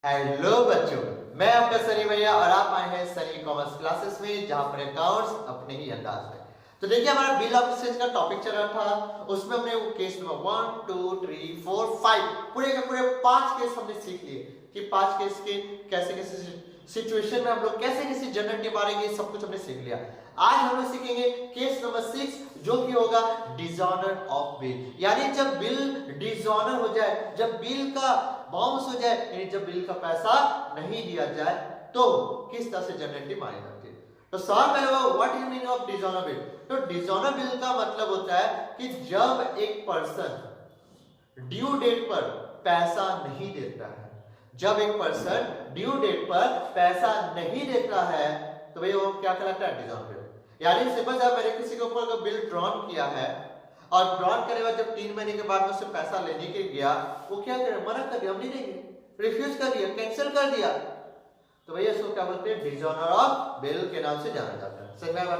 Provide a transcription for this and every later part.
Hello बच्चों, मैं आपका सनी भैया और आप आए हैं सनी कॉमर्स क्लासेस में, जहां पर अकाउंट्स अपने ही अंदाज में। तो देखिए, हमारा बिल ऑफ एक्सचेंज का टॉपिक चल रहा था। उसमें हमने वो केस नंबर 1 2 3 4 5 पूरे के पूरे 5 केस हमने सीख लिए कि 5 केस के कैसे कैसे सिचुएशन में हम लोग कैसे कैसे जनरेटिव मारेंगे, सब कुछ हमने सीख लिया। आज हम लोग सीखेंगे केस नंबर 6, जो कि होगा डिसऑनर ऑफ बिल। यानी जब बिल डिसऑनर हो जाए, जब बिल का बाउंस हो जाए, यानी जब बिल का पैसा नहीं दिया जाए, तो किस तरह से जनरेटिव मारी जाती है। तो सवाल पहले होगा, what is meaning of dishonour bill. तो डिसऑनर बिल का मतलब होता है कि जब एक पर्सन ड्यू डेट पर पैसा नहीं देता है, जब एक पर्सन ड्यू डेट पर पैसा नहीं देता है, तो भाई वो क्या कहलाता है, डिसऑनर बिल। यानी सिंपल सा, मैंने किसी के ऊपर बिल ड्रॉन किया है और ड्रॉन करने के बाद जब 3 महीने के बाद उससे पैसा लेने के गया, वो क्या करे, मना कर दिया, हम नहीं देंगे, रिफ्यूज कर दिया, कैंसिल कर दिया, तो भैया इसको क्या बोलते हैं, डिसऑनर ऑफ बिल के नाम से जाना जाता है। समझ में आया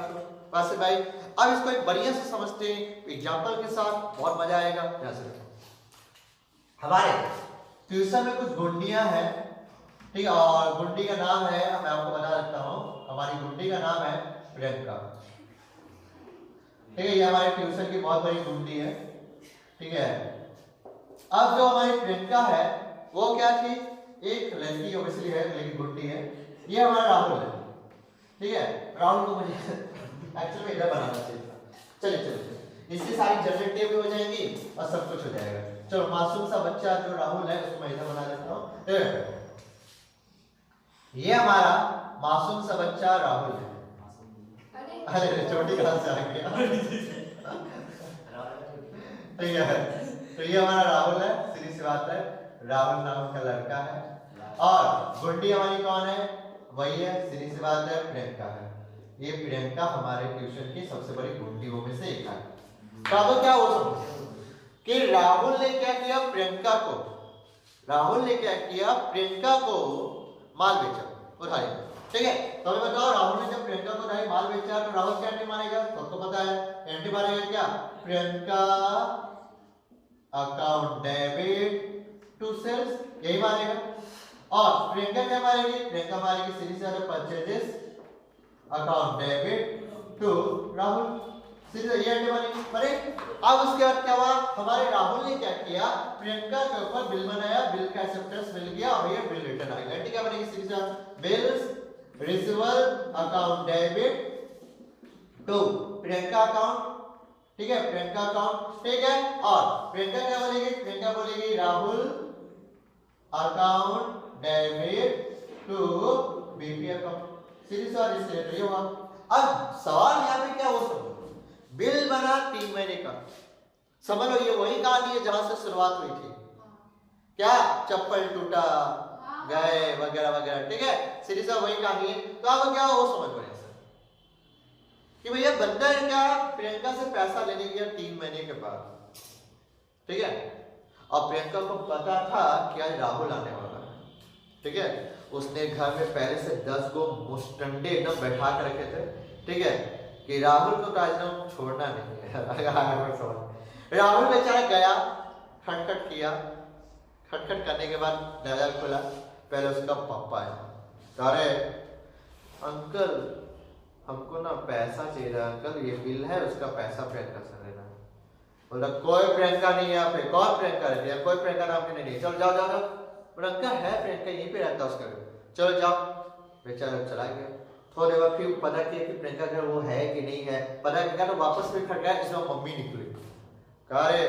बात से भाई। अब इसको एक बढ़िया से समझते हैं एग्जांपल के साथ, बहुत मजा आएगा। ध्यान से देखो, हमारे ट्यूशन में कुछ गुंडियां हैं, ठीक है, और गुंडी का नाम है, मैं आपको बता देता हूं, हमारी गुंडी का नाम है प्रियंका। ठीक है, ये हमारे ट्यूशन की बहुत बड़ी गुंडी है। ठीक है, अब जो हमारी प्रियंका है वो क्या थी, एक लड़की ऑब्वियसली है, लेकिन गुंडी है। ये हमारा राहुल है। ठीक है, राहुल को मुझे एक्चुअली में इधर बनाना चाहिए था। चलिए चलिए, इससे सारी जनरेटिव भी हो जाएंगी और सब कुछ हो जाएगा। चलो, मासूम सा बच्चा जो राहुल है उसको मैं इधर बना देता हूँ। ये हमारा मासूम सा बच्चा राहुल है। अरे छोटी क्लास से आ गया। ठीक है, तो ये हमारा राहुल है, सीधी सी बात है, राहुल नाम का लड़का है। और गुंडी हमारी कौन है, वही है, सीधी सी बात है, प्रियंका है। ये प्रियंका हमारे ट्यूशन की सबसे बड़ी गुंडियों में से एक है। तो अब क्या हो कि राहुल ने क्या किया, प्रियंका को, राहुल ने क्या किया, प्रियंका को माल बेचा, उधारी। ठीक है, तो हमें बताओ, राहुल ने जब प्रियंका को उधारी माल बेचा, तो राहुल क्या एंट्री मारेगा, सबको पता है, एंट्री मारेगा क्या, Priyanka account debit to sales, यही मारेगा। और प्रियंका क्या मारेगी, प्रियंका मारेगी सीरीज से purchases account debit to Rahul, सीधे ये एंट्री मारेगी। पर अब उसके बाद क्या हुआ, हमारे राहुल ने क्या किया, प्रियंका के ऊपर बिल बनाया, बिल का एक्सेप्टेंस मिल गया और ये बिल रिटर्न आ गया। एंट्री क्या बनेगी, series bills receiver account debit to Priyanka account. ठीक है, प्रियंका अकाउंट, ठीक है। और प्रियंका क्या बोलेगी, प्रियंका बोलेगी Rahul account debit to BP account, series और इसलिए ये हुआ। अब सवाल यहाँ पे क्या हो सकता, बिल बना 3 महीने का, समझ लो ये वही कहानी है जहां से शुरुआत हुई थी, क्या चप्पल टूटा गए वगैरह वगैरह। ठीक है, सीरीज वही कहानी है। तो अब क्या हो, समझ में कि भैया बंदा है क्या, प्रियंका से पैसा लेने गया 3 महीने के बाद। ठीक है, और प्रियंका को पता था कि आज राहुल आने वाला है। ठीक है, उसने घर में पहले से 10 गो मुस्टंडे एकदम बैठा कर रखे थे। ठीक है, कि राहुल को तो आज एकदम छोड़ना नहीं है। राहुल बेचारा गया, खटखट किया, खटखट करने के बाद दरवाजा खुला, पहले उसका पापा है, अरे अंकल हमको ना पैसा चाहिए था अंकल, ये बिल है, उसका पैसा प्रियंका से लेना। बोला कोई प्रियंका नहीं है यहाँ पे, कौन प्रियंका रहती है, कोई प्रियंका नाम की नहीं, चलो जाओ जाओ जाओ, प्रियंका है, प्रियंका यहीं पे रहता उसका, चलो जाओ। बेचारा चला गया। थोड़े वक्त फिर पता किया कि प्रियंका घर वो है कि नहीं है, पता किया तो वापस भी खटकाया, इसमें मम्मी निकली, कहा रे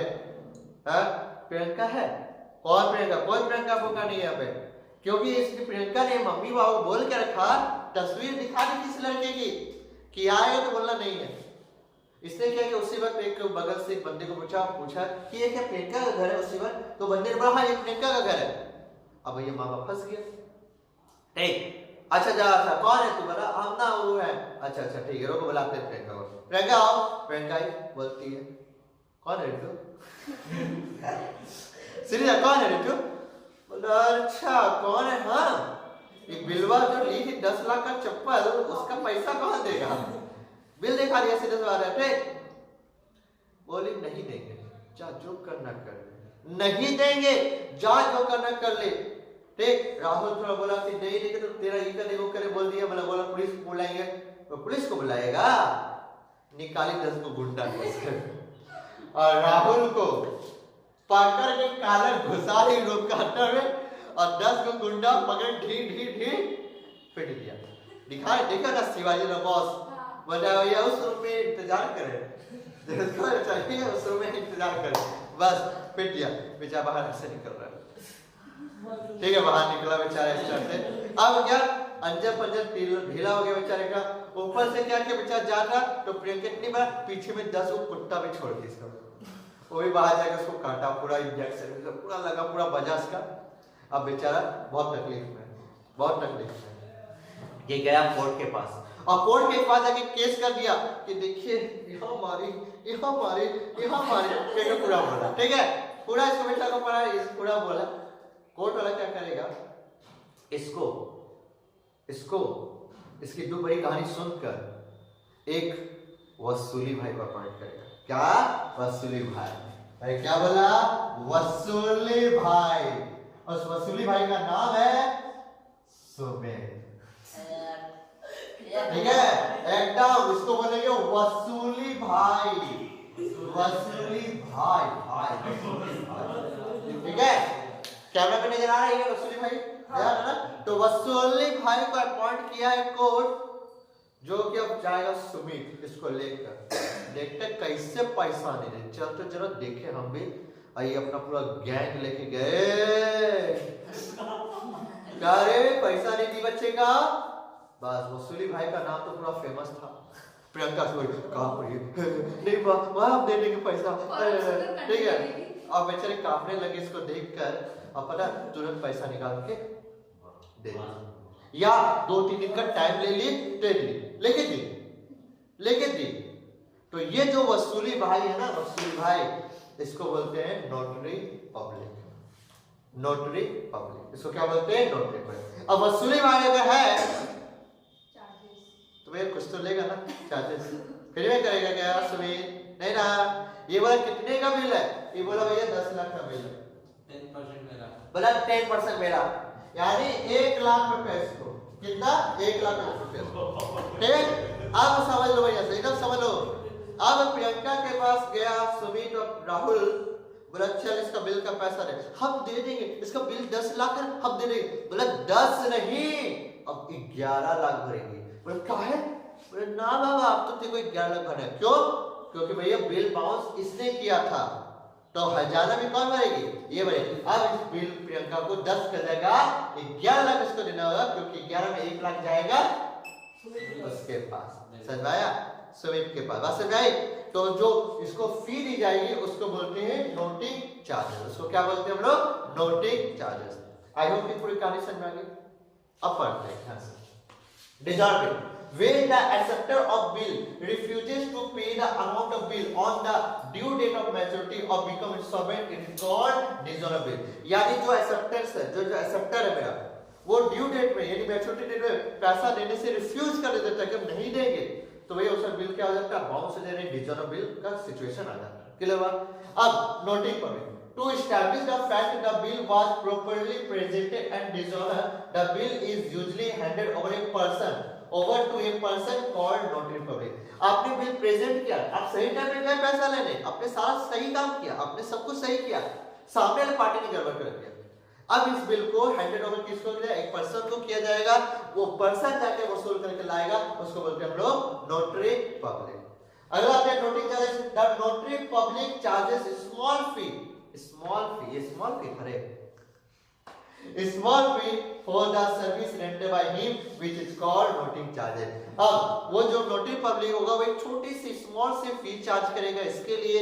प्रियंका है, कौन प्रियंका, कोई प्रियंका बोका नहीं है यहाँ पे, क्योंकि इसकी प्रियंका ने मम्मी बाबू बोल के रखा, तस्वीर दिखा दी किस लड़के की कि आएगा तो बोलना नहीं है। इसने क्या कि उसी वक्त एक बगल से एक बंदे को पूछा कि ये क्या प्रियंका का घर है, उसी वक्त तो बंदे ने बोला हाँ ये प्रियंका का घर है। अब ये माँ बाप फंस गया। ठीक, अच्छा जा अच्छा कौन है तू, बोला हम ना वो है, अच्छा अच्छा ठीक है, रोको बुलाते हैं प्रियंका को, प्रियंका आओ, प्रियंका ही बोलती है कौन है तू सीरियस कौन है तू, बोला अच्छा कौन है, हाँ एक बिलवा जो ली थी 10 लाख का चप्पल, उसका पैसा कौन देगा, बिल दिखा दिया सीधे से बात है। बोली नहीं देंगे, जा जो करना कर, नहीं देंगे, जा जो करना कर ले। ठीक। राहुल थोड़ा बोला कि नहीं लेकिन तो तेरा ये करे वो करे बोल दिया, बोला पुलिस को बुलाएंगे, तो पुलिस को बुलाएगा, निकाली 10 को गुंडा और राहुल को पकड़ के कॉलर घुसा दी रोप काटर में और 10 को गुंडा पकड़ ढी ढी ढी पिट दिया। देखा ना शिवाजी का बॉस बताया भैया उस रूम में इंतजार करे, जिसको चाहिए उस रूम में इंतजार करे, बस पिट दिया। बेचारा बाहर से निकल रहा है, ठीक है, बाहर निकला बेचारा स्टार से। अब क्या अंजन पंजन ढीला हो गया बेचारे का। ऊपर से क्या किया बेचारा जा रहा तो प्रियंका इतनी बार पीछे में 10 को कुत्ता भी छोड़ दी इसका, वो भी बाहर जाकर उसको काटा, पूरा इंजेक्शन पूरा लगा, पूरा बजा इसका। अब बेचारा बहुत तकलीफ में ये गया कोर्ट के पास और कोर्ट के पास जाके केस कर दिया कि देखिए यहाँ मारी पूरा बोला, ठीक है, पूरा इसको बेटा को पढ़ा, पूरा बोला। कोर्ट वाला क्या करेगा, इसकी दो बड़ी कहानी सुनकर एक वसूली भाई को अपॉइंट करेगा। क्या वसूली भाई, अरे क्या बोला, वसूली भाई। उस वसूली भाई का नाम है सुमेर, ठीक है, एकदम इसको बोलेंगे वसूली भाई, ठीक है। कैमरा पे नजर आ रहा है वसूली भाई, ध्यान ना। तो वसूली भाई को अपॉइंट किया है कोर्ट, जो कि अब जाएगा सुमित इसको लेकर, देखते कैसे पैसा नहीं दे। चलते जरा देखे हम भी, आइए अपना पूरा गैंग लेके गए, अरे पैसा नहीं दी बच्चे का। बस वसूली भाई का नाम तो पूरा फेमस था, प्रियंका से कहा नहीं वहां दे देंगे पैसा, ठीक है। और बेचारे कांपने लगे इसको देखकर, और पता तुरंत पैसा निकाल के दे, या 2-3 दिन का टाइम ले लिए, दे दी, लेके दी। तो ये जो वसूली भाई है ना, वसूली भाई, इसको बोलते हैं नोटरी पब्लिक, इसको क्या बोलते हैं, नोटरी पब्लिक। अब वसूली भाई अगर है तो भैया कुछ तो लेगा ना चार्जेस, फिर भी करेगा क्या सुमित, नहीं ना। ये बोला कितने का बिल है, ये बोला भैया 10 लाख का बिल है, 10% मेरा, बोला 10% मेरा, यानी 1 लाख रुपए इसको, कितना, 1 लाख रुपए, ठीक। अब समझ लो भैया, एकदम समझ लो। अब प्रियंका के पास गया सुमित और राहुल, बोला चल इसका बिल का पैसा दे, हम दे देंगे, इसका बिल 10 लाख है, हम दे देंगे। बोला 10 नहीं, अब 11 लाख भरेंगे। बोले क्या है, बोले ना बाबा अब तो तेरे को 11 लाख भरना है। क्यों, क्योंकि भैया बिल बाउंस इसने किया था, तो हजाना भी कौन भरेगी, ये भरेगी। अब इस बिल प्रियंका को 10 का जगह 11 लाख इसको देना होगा, क्योंकि 11 में 1 लाख जाएगा उसके पास, समझाया, सुमित के पास, बात समझ आई। तो जो इसको फी दी जाएगी उसको बोलते हैं नोटिंग चार्जेस, उसको क्या बोलते हैं हम लोग, नोटिंग चार्जेस। आई होप कि पूरी कहानी समझ में आ गई। अब पढ़ते हैं ध्यान से। Dissolving. When the acceptor of bill refuses to pay the amount of bill on the due date of maturity or become insolvent, it is called dissolvable. यानी जो acceptors है, जो acceptor है मेरा, वो ड्यू डेट में यानी मैच्योरिटी डेट में पैसा देने से रिफ्यूज कर देता है कि हम नहीं देंगे, तो भैया उसका बिल क्या हो जाता है, बाउंस हो जाने, डिसऑनरेबल का सिचुएशन आ जाता है। क्लियर हुआ। अब नोटिंग पर to establish the fact the bill was properly presented and dishonored, the bill is usually handed over to a person called notary public. आपने बिल प्रेजेंट किया, आप सही टाइम पे गए पैसा लेने, आपने सारा सही काम किया, आपने सब कुछ सही किया, सामने वाले पार्टी ने गड़बड़ कर दिया। अब इस बिल को हैंडेड ओवर किसको किया, एक पर्सन को किया जाएगा, वो पर्सन जाके वसूल करके लाएगा, उसको बोलते हैं हम लोग नोटरी पब्लिक। अगला आते हैं noting charges. The notary public charges small fee for the service rendered by him, which is called noting charges. अब वो जो नोटरी पब्लिक होगा वो एक छोटी C small C fee charge करेगा इसके लिए,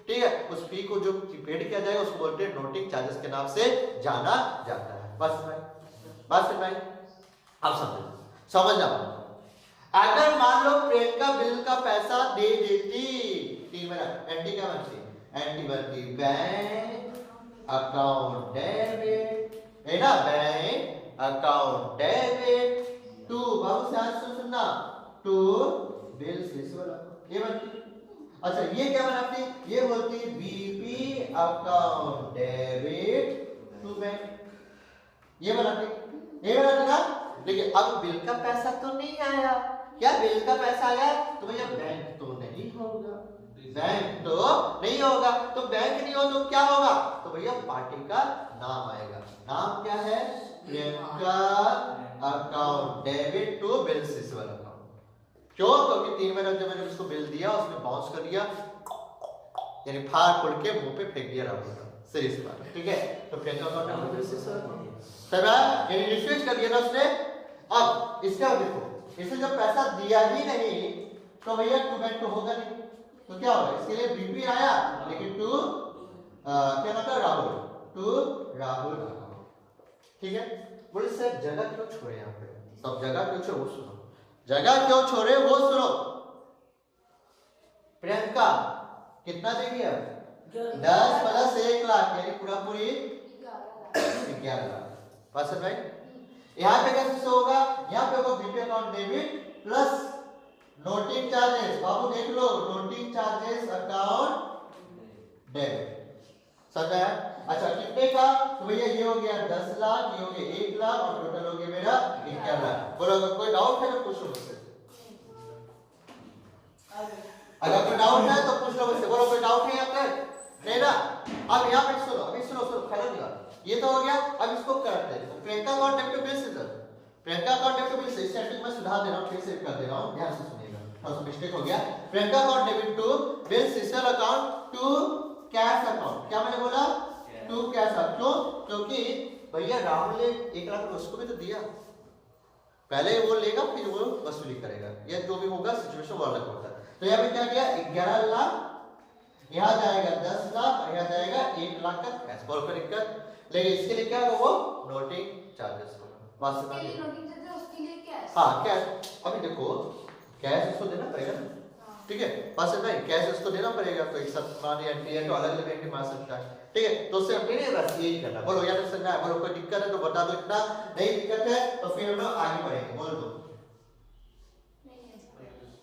ठीक है। उस फी को जो पेड किया जाएगा उसको बोलते हैं नोटिंग चार्जेस के नाम से जाना जाता है। बस भाई अब समझ जाओ। अगर मान लो प्रियंका बिल का पैसा दे देती, 3 मिनट एंटी क्या बनती, एंटी बनती बैंक अकाउंट डेबिट, है ना, बैंक अकाउंट डेबिट टू, बाबू से आज सुनना, टू बिल वाला ये बनती। अच्छा ये क्या बनाती, ये बोलती BP account debit to bank, ये बना ठीक, ये बना देगा। लेकिन अब बिल का पैसा तो नहीं आया, क्या बिल का पैसा आया तो भैया बैंक तो नहीं होगा, बैंक तो नहीं होगा, तो बैंक नहीं हो तो क्या होगा, तो भैया पार्टी का नाम आएगा। नाम क्या है, Priyanka account debit to bill receivable account. क्यों, क्योंकि 3 महीने जब मैंने उसको बिल दिया उसने बाउंस कर दिया, यानी फाड़ फोड़ के मुंह पे फेंक दिया राहुल का सीरीज पर, ठीक है। तो Priyanka account debit bill receivable सब यानी रिस्विच कर दिया ना उसने। अब इसका देखो, इसे जब पैसा दिया ही नहीं तो भैया टू बैंक तो होगा नहीं, तो क्या होगा, इसके लिए बीपी आया लेकिन टू क्या मतलब राहुल, टू राहुल अकाउंट, ठीक है। बोले सर जगह क्यों छोड़े यहाँ पे, सब जगह क्यों छोड़े वो सुनो, जगह क्यों छोड़े वो सुनो। प्रियंका कितना देगी अब, 10 प्लस 1 लाख यानी पूरा पूरी 11 लाख। पर्सन भाई यहाँ पे कैसे होगा, यहाँ पे होगा BP account debit plus noting charges, बाबू देख लो नोटिंग चार्जेस अकाउंट डेबिट, समझा। अच्छा कितने का, तो भैया ये हो गया 10 लाख, ये हो गया 1 लाख और टोटल हो गया मेरा 11 लाख। बोलो अगर कोई डाउट है तो पूछ लो मुझसे, अगर कोई डाउट है तो पूछ लो मुझसे, बोलो कोई डाउट है यहाँ पे नहीं ना। अब यहाँ पे सुनो, अभी सुनो सुनो खत्म नहीं हुआ, ये तो हो गया। अब इसको करते हैं, तो प्रियंका अकाउंट डेबिट बिल से, प्रियंका अकाउंट डेबिट बिल से सेटिंग में सुधार दे रहा हूं, फिर से कर दे रहा हूं, ध्यान से सुनिएगा, थोड़ा सा मिस्टेक हो गया। Priyanka account debit to bill sister account to cash account, क्या मैंने बोला, टू कैश अकाउंट। क्यों, क्योंकि भैया राहुल ने 1 लाख उसको भी तो दिया, पहले वो लेगा फिर वो वसूली करेगा, ये जो भी होगा सिचुएशन वो अलग होता है। तो यहाँ पे क्या किया, 11 लाख, यहाँ जाएगा 10 लाख और यहाँ जाएगा 1 लाख का कैश, बोल कोई दिक्कत। लेकिन इसके लिए क्या होगा, वो नोटिंग चार्जेस होगा, बात समझ गए। उसके लिए कैश, हाँ कैश, अभी देखो कैश उसको देना पड़ेगा ना, ठीक है, पास है भाई कैश उसको देना पड़ेगा, तो एक साथ मानी एंट्री है तो अलग अलग एंट्री मार सकता है, ठीक है। तो उससे अपने नहीं बस यही करना, बोलो यार समझना है, बोलो कोई दिक्कत है तो बता दो, इतना नहीं दिक्कत है तो फिर हम लोग आगे बढ़ेंगे, बोल दो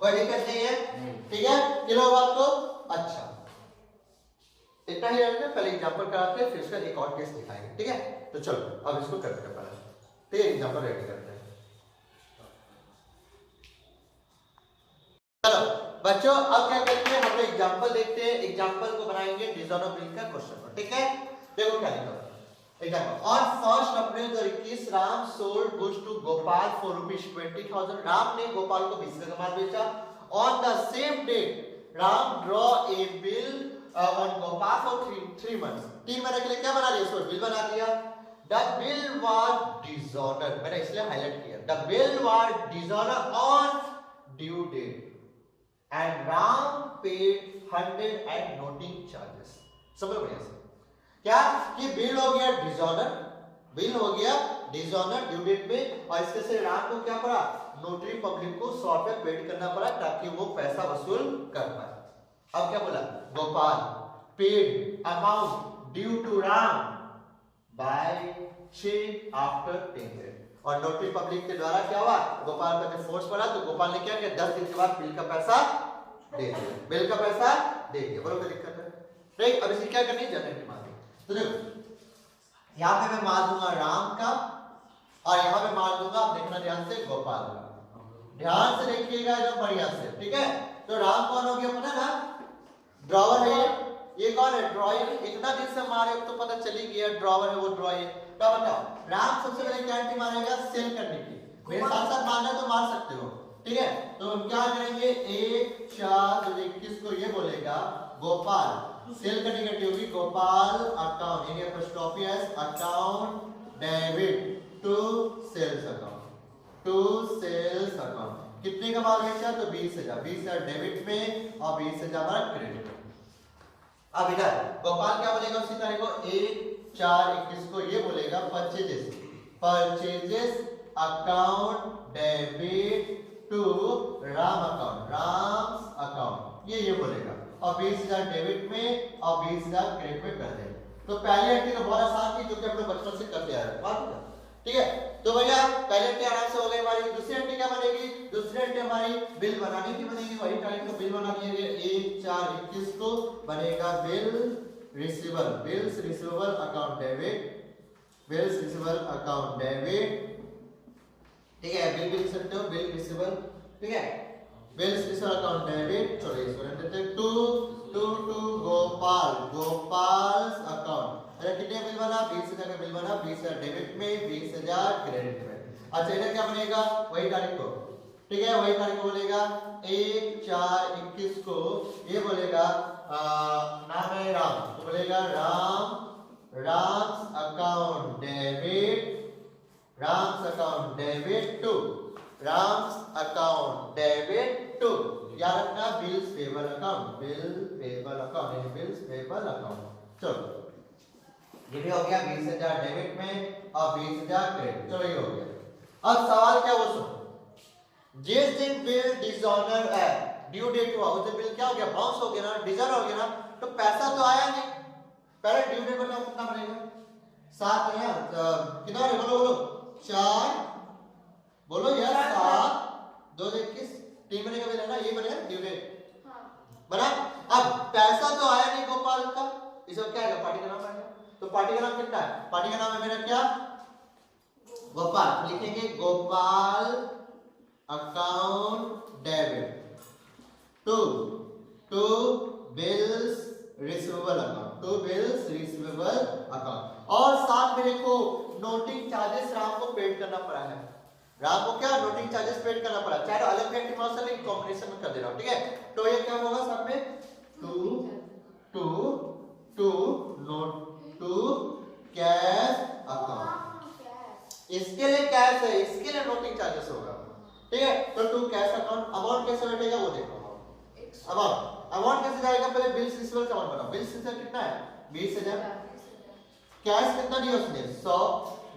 कोई दिक्कत नहीं है, ठीक है। किलो बात को अच्छा इतना ही रहने, पहले एग्जांपल कराते हैं फिर उसका एक और केस दिखाएंगे, ठीक है। तो चलो अब इसको करते हैं पहले, ठीक है, एग्जांपल रेडी करते हैं। चलो बच्चों अब क्या करते हैं, हम लोग एग्जांपल देखते हैं, एग्जांपल को बनाएंगे डिसऑर्डर बिल का क्वेश्चन, ठीक है। देखो क्या लिखा है, example on 1st April 2021 Ram sold goods to Gopal for ₹20,000, Ram ने गोपाल को 20 का माल बेचा। On the same date Ram draw a bill on Gopal for 3 months, 3 महीने के लिए क्या बना दिया, बिल बना दिया। The bill was dishonored, मैंने इसलिए हाईलाइट किया, the bill was dishonored on due date and Ram paid 100 and noting charges। समझ बढ़िया से क्या कि बिल हो गया डिसऑनर, बिल हो गया डिसऑनर ड्यू डेट में, और इसके से राम को क्या पड़ा, नोटरी पब्लिक को 100 रुपए पेड करना पड़ा ताकि वो पैसा वसूल कर पाए। अब क्या बोला, Gopal paid amount due to Ram by cheque after 10 days, और नोटरी पब्लिक के द्वारा क्या हुआ, गोपाल पर जब फोर्स पड़ा तो गोपाल ने क्या किया, 10 दिन के बाद बिल का पैसा दे दिया, बिल का पैसा दे दिया, बोलो कोई दिक्कत है नहीं। अब इसे क्या करनी है, जनरेट मारनी। तो देखो यहाँ पे मैं मार दूंगा राम का और यहाँ पे मार दूंगा, आप देखना ध्यान से, गोपाल का, ध्यान से देखिएगा एकदम बढ़िया से, ठीक है। तो राम कौन हो गया पता ना, ड्रॉवर है ये कौन है, ड्रॉयर, इतना दिन से मारे तो पता चली गया ड्रॉवर है वो ड्रॉयर। क्या बताओ, राम सबसे पहले क्या एंट्री मारेगा, सेल करने की, मेरे साथ साथ मारना तो मार सकते हो, ठीक है। तो हम क्या करेंगे, 1/4/21 को ये बोलेगा गोपाल, सेल करने की एंट्री होगी गोपाल अकाउंट, यानी apostrophe S account debit to sales account, to sales account. कितने का माल बेचा, तो 20,000, 20,000 डेबिट में और 20,000 हमारा क्रेडिट में। अब इधर गोपाल क्या बोलेगा उसी तारीख को, 1/4/21 को ये बोलेगा purchases, purchases account debit to Ram account, Ram's account, ये बोलेगा, और 20,000 डेबिट में और 20,000 क्रेडिट में कर देंगे। तो पहली एंट्री तो बहुत आसान थी, जो कि हम लोग बचपन से करते आ रहे हैं, ठीक है। तो भैया पहले एंट्री आराम से हो गई हमारी। दूसरी एंट्री क्या बनेगी, दूसरी एंट्री हमारी बिल बनाने की बनेगी, वही तारीख को बिल बना दिया, 1/4/21 को बनेगा bill receivable, bills receivable account debit, bills receivable account debit, ठीक है, बिल भी लिख सकते हो, बिल रिसीवेबल, ठीक है, बिल्स रिसीवेबल अकाउंट डेबिट। चलो इसको रख देते हैं टू गोपाल, गोपाल्स अकाउंट। अरे कितने बिल बना, 20,000 का बिल बना, 20,000 डेबिट में, 20,000 क्रेडिट में। अच्छा इधर क्या बनेगा, वही तारीख को, ठीक है, वही तारीख को बोलेगा 1/4/21 को, ये बोलेगा नाम है राम, तो बोलेगा Ram's account debit, Ram's account debit to, Ram's account debit to, याद रखना bills payable account, bill payable account यानी बिल्स पेबल अकाउंट। चलो ये भी हो गया 20,000 डेबिट में और 20,000 क्रेडिट। चलो ये हो गया। अब सवाल क्या वो सुनो, जिस दिन बिल डिसऑनर है, ड्यू डेट हुआ, उस दिन बिल क्या हो गया, बाउंस हो गया ना, डिसऑनर हो गया ना, तो पैसा तो आया नहीं, पहले ड्यू डेट बताओ कितना बनेगा, 7 है कितना बनेगा, बोलो बोलो 4, बोलो यार 7 2 21 3 बनेगा बिल है ना, ये बनेगा ड्यू डेट बना। अब पैसा तो आया नहीं गोपाल का, इसको क्या है, पार्टी का नाम आएगा, तो पार्टी का नाम कितना है, पार्टी का नाम है मेरा क्या, गोपाल, लिखेंगे Gopal account debit to bills receivable account, to bills receivable account. और साथ में देखो नोटिंग चार्जेस राम को पेड करना पड़ा है, राम को क्या नोटिंग चार्जेस पेड करना पड़ा, चाहे अलग में एक्टिव से लेकिन कॉम्बिनेशन में कर दे रहा हूं, ठीक है। तो ये क्या होगा साथ में टू कैश अकाउंट, इसके लिए कैश है, इसके लिए नोटिंग चार्जेस होगा, ठीक है। तो टू कैश अकाउंट, अमाउंट कैसे बैठेगा वो देखो, अमाउंट कैसे जाएगा, पहले बिल्स रिसीवेबल का अमाउंट बनाओ, बिल्स रिसीवेबल कितना है 20,000, कैश कितना दिया उसने 100,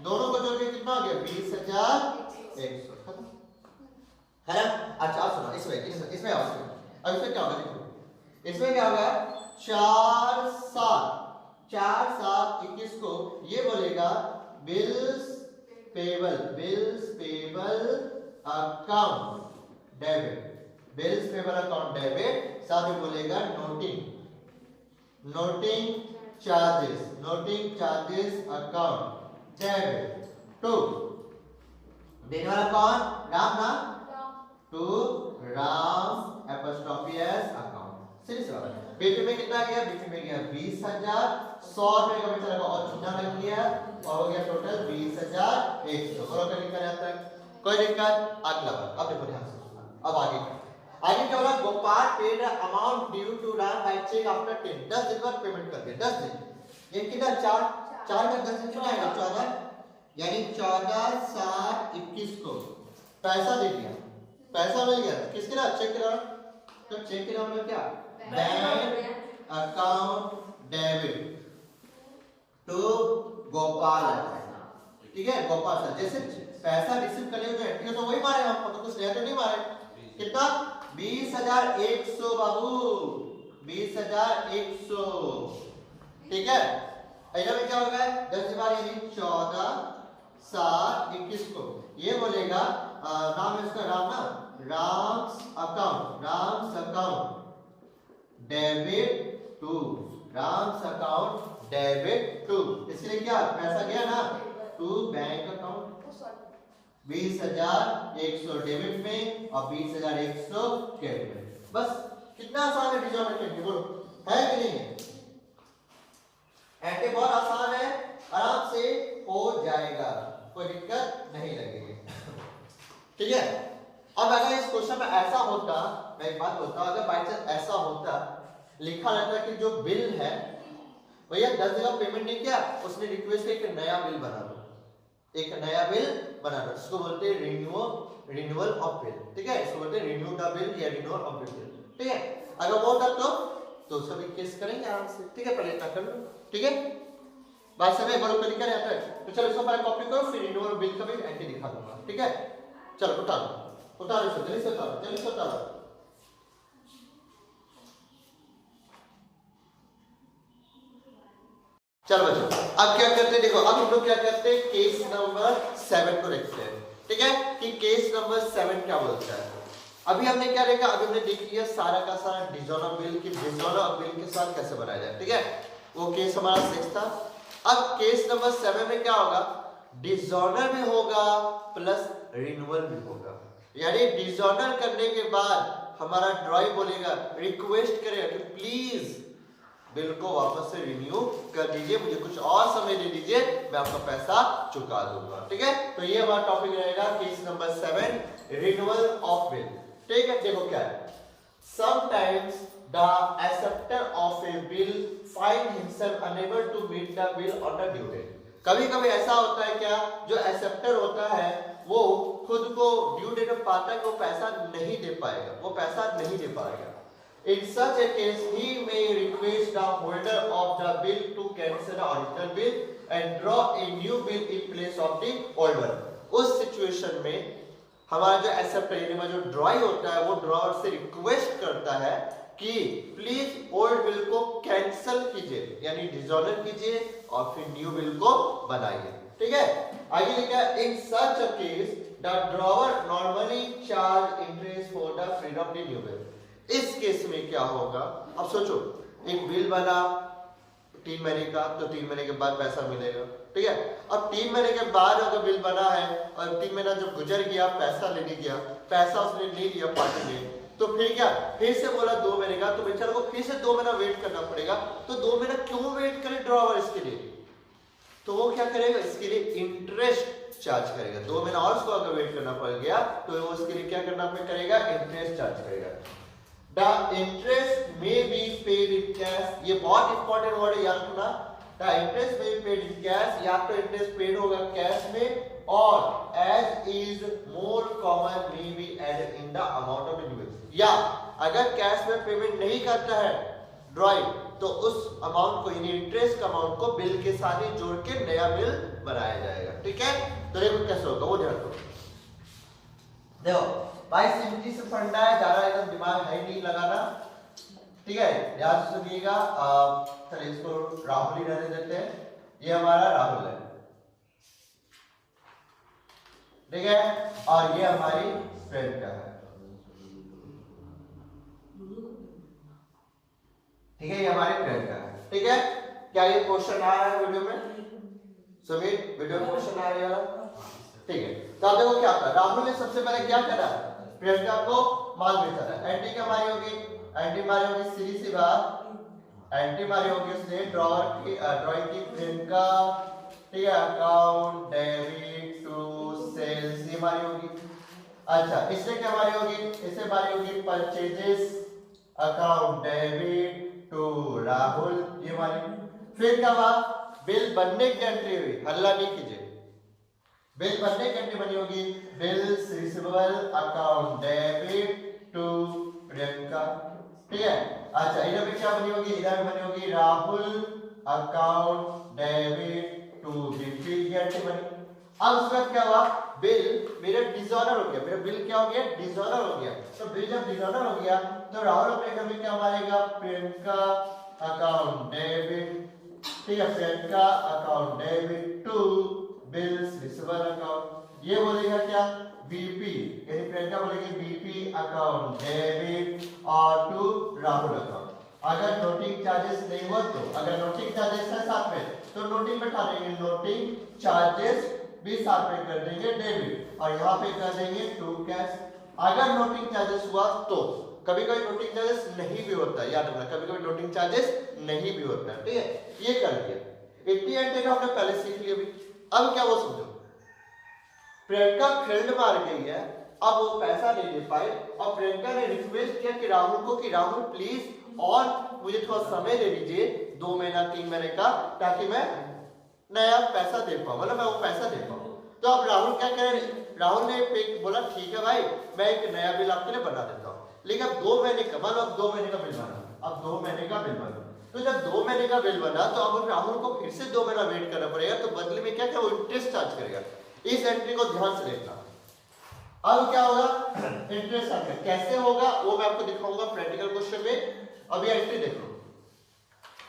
दोनों को जोड़ के कितना हो गया 20,100, खत्म है ना। अच्छा आप सुनो, इसमें आओ, अब इसमें क्या होगा देखो, इसमें क्या होगा 4/7/21 को ये बोलेगा bills payable account debit, bills payable account debit, साथ में बोलेगा noting charges account debit to, देने वाला कौन, राम ना, to Ram apostrophe S account. Series BP में कितना गया, बीपी में गया 20,000, 100 रुपए का बचा लगा और चुना लग गया और हो गया टोटल 20,100। और क्या लिखा जाता है, कोई दिक्कत, अगला बार अब देखो ध्यान से सुनना। अब आगे क्या बोला, Gopal paid amount due to Ram by cheque after 10 दिन बाद पेमेंट कर दिया, 10 दिन, ये कितना 4 का 10 दिन कितना आएगा 14, यानी 14/7/21 को पैसा दे दिया, पैसा मिल गया, किसके नाम, चेक के नाम, तो चेक के नाम में क्या, bank account debit to Gopal, ठीक है, गोपाल सर, जैसे पैसा रिसीव कर लिया एंट्री तो वही मारे हम, तो कुछ नया तो नहीं मारे, कितना 20,100 बाबू, 20,100, ठीक है। इधर में क्या होगा 10 बार यानी 14/7/21 को ये बोलेगा नाम है इसका राम ना, Ram's account debit to, Ram's account debit to, इसलिए क्या पैसा गया ना टू बैंक अकाउंट, 20,100 डेबिट में और 20,100 क्रेडिट में। बस कितना आसान है डिजॉर्डर करके, बोलो है कि नहीं है, ऐसे बहुत आसान है, आराम से हो जाएगा, कोई दिक्कत नहीं लगेगी, ठीक है। अब अगर इस क्वेश्चन में ऐसा होता, मैं एक बात बोलता हूं, अगर बाय चांस ऐसा होता लिखा रहता कि जो बिल है भैया 10 दिन का पेमेंट नहीं किया, उसने रिक्वेस्ट किया एक नया बिल बना दो, एक नया बिल बना दो, इसको बोलते हैं रिन्यूअल ऑफ बिल, ठीक है, इसको बोलते हैं रिन्यू द बिल या रिन्यूअल ऑफ बिल, ठीक है। अगर वो होता तो सभी केस करेंगे आराम से, ठीक है, पहले इतना कर लो, ठीक है, बात समय बड़ो तरीका रहता है। तो चलो इसको पहले कॉपी करो, फिर रिन्यूअल बिल का भी एंट्री दिखा दूंगा, ठीक है। चलो उतारो इसको, जल्दी से उतारो। चलो बच्चों अब क्या करते हैं, देखो अब हम लोग क्या करते हैं, केस नंबर 7 को देखते हैं, ठीक है, कि केस नंबर 7 क्या बोलता है। अभी हमने क्या देखा, अभी हमने देख लिया सारा का सारा डिसऑनर बिल की डिसऑनर बिल के साथ कैसे बनाया जाए, ठीक है, वो केस हमारा 6 था। अब केस नंबर 7 में क्या होगा, डिसऑनर भी होगा प्लस रिन्यूअल भी होगा। यानी डिसऑनर करने के बाद हमारा ड्रॉई बोलेगा, रिक्वेस्ट करेगा कि प्लीज बिल को वापस से रिन्यू कर दीजिए, मुझे कुछ और समय दे दीजिए, मैं आपका पैसा चुका दूंगा। ठीक है, तो ये हमारा टॉपिक रहेगा case number 7, renewal of bill. ठीक है, देखो क्या है, sometimes the acceptor of a bill find himself unable to meet the bill on the due date. कभी कभी ऐसा होता है क्या, जो एक्सेप्टर होता है वो खुद को ड्यू डेट में पाता है कि वो पैसा नहीं दे पाएगा, वो पैसा नहीं दे पाएगा। In such a case, he may request the holder of the bill to cancel the original bill and draw a new bill in place of the old one. उस सिचुएशन में हमारा जो एक्सेप्टर यानी जो ड्रॉई होता है वो ड्रॉअर से रिक्वेस्ट करता है कि प्लीज ओल्ड बिल को कैंसिल कीजिए, यानी डिसऑनर कीजिए और फिर न्यू बिल को बनाइए। ठीक है, आगे लिखा है, in such a case the drawer normally charge interest for the freedom of the new bill. इस केस में क्या होगा, अब सोचो एक बिल बना 3 महीने का, तो 3 महीने के बाद पैसा मिलेगा। ठीक है, अब 3 महीने के बाद अगर बिल बना है और 3 महीना जब गुजर गया, पैसा लेने गया, पैसा उसने नहीं लिया पार्टी ने, तो फिर क्या, फिर से बोला 2 महीने का, तो बेचारे को फिर से 2 महीना वेट करना पड़ेगा। तो 2 महीना क्यों वेट करे ड्रॉवर इसके लिए, तो वो क्या करेगा, इसके लिए इंटरेस्ट चार्ज करेगा। 2 महीना और उसको अगर वेट करना पड़ गया तो वो उसके लिए क्या करना करेगा, इंटरेस्ट चार्ज करेगा। The interest may be paid in cash, ये बहुत इंपॉर्टेंट वर्ड है याद रखना। The interest may be paid in cash, या तो इंटरेस्ट पेड होगा कैश में, और as is more common may be added in the amount of the bill। या अगर कैश में पेमेंट नहीं करता है ड्रॉई, तो उस अमाउंट को यानी इंटरेस्ट का अमाउंट को बिल के साथ ही जोड़ के नया बिल बनाया जाएगा। ठीक है, तो देखो कैसे होगा वो ध्यान दो। देखो भाई सिंपली से फंडा है, ज्यादा एकदम दिमाग है नहीं लगाना। ठीक है, ध्यान से सुनिएगा। चलिए इसको राहुल ही रहने देते हैं, ये हमारा राहुल है। ठीक है, और ये हमारी फ्रेंड का है। ठीक है, ये हमारे फ्रेंड का है। ठीक है, क्या ये क्वेश्चन आ रहा है वीडियो में, सुमित वीडियो में क्वेश्चन आ रहा है? ठीक है, तो आप देखो क्या होता है, राहुल ने सबसे पहले क्या करा, प्रियंका को माल बेचा है। एंट्री क्या मारी होगी, एंट्री मारी होगी सीधी सी बात, एंट्री मारी होगी उसने ड्रॉअर की ड्रॉइंग की प्रियंका। ठीक है, अकाउंट डेबिट टू सेल्स ये मारी होगी। अच्छा, इससे क्या मारी होगी, इससे मारी होगी purchases, account debit to Rahul ये मारी। फिर क्या हुआ, बिल बनने की एंट्री हुई, हल्ला नहीं कीजिए, बिल बनने की एंट्री बनी होगी, bills receivable account debit to Priyanka. ठीक है, अच्छा इधर भी क्या बनी होगी, इधर बनी होगी Rahul account debit to BP की एंट्री बनी। अब उसके बाद क्या हुआ, बिल मेरा डिसऑनर हो गया, मेरा बिल क्या हो गया, डिसऑनर हो गया। तो बिल जब डिसऑनर हो गया तो राहुल अपने घर में क्या मारेगा, प्रियंका अकाउंट डेबिट। ठीक है, Priyanka account debit to bills receivable account, ये बोलेगा क्या, बीपी, यानी प्रियंका बोलेगी बीपी अकाउंट डेबिट और टू राहुल अकाउंट। अगर नोटिंग चार्जेस नहीं हो तो, अगर नोटिंग चार्जेस है साथ में तो नोटिंग बैठा देंगे, नोटिंग चार्जेस भी साथ में कर देंगे डेबिट, और यहाँ पे कर देंगे टू कैश। अगर नोटिंग चार्जेस हुआ तो, कभी कभी नोटिंग चार्जेस नहीं भी होता है, याद रखना कभी कभी नोटिंग चार्जेस नहीं भी होता है। ठीक है, ये कर दिया, इतनी एंट्री हमने पहले सीख लिया। अभी अब क्या वो समझो, प्रियंका फील्ड मार गई है, अब वो पैसा नहीं दे पाए, और प्रियंका ने रिक्वेस्ट किया कि राहुल को कि राहुल प्लीज और मुझे थोड़ा समय दे दीजिए, 2 महीना 3 महीने का, ताकि मैं नया पैसा दे पाऊं, मतलब मैं वो पैसा दे पाऊं। तो अब राहुल क्या करे, राहुल ने बोला ठीक है भाई, मैं एक नया बिल आपके लिए बना देता हूँ। लेकिन अब 2 महीने का, मान लो अब 2 महीने का बिल बना, अब 2 महीने का बिल बना, तो जब 2 महीने का बिल बना तो अब राहुल को फिर से 2 महीना वेट करना पड़ेगा, तो बदले में क्या क्या वो इंटरेस्ट चार्ज करेगा। इस एंट्री को ध्यान से देखना। अब क्या होगा, इंटरेस्ट आ गया, कैसे होगा वो मैं आपको दिखाऊंगा प्रैक्टिकल क्वेश्चन में। अभी एंट्री देखो,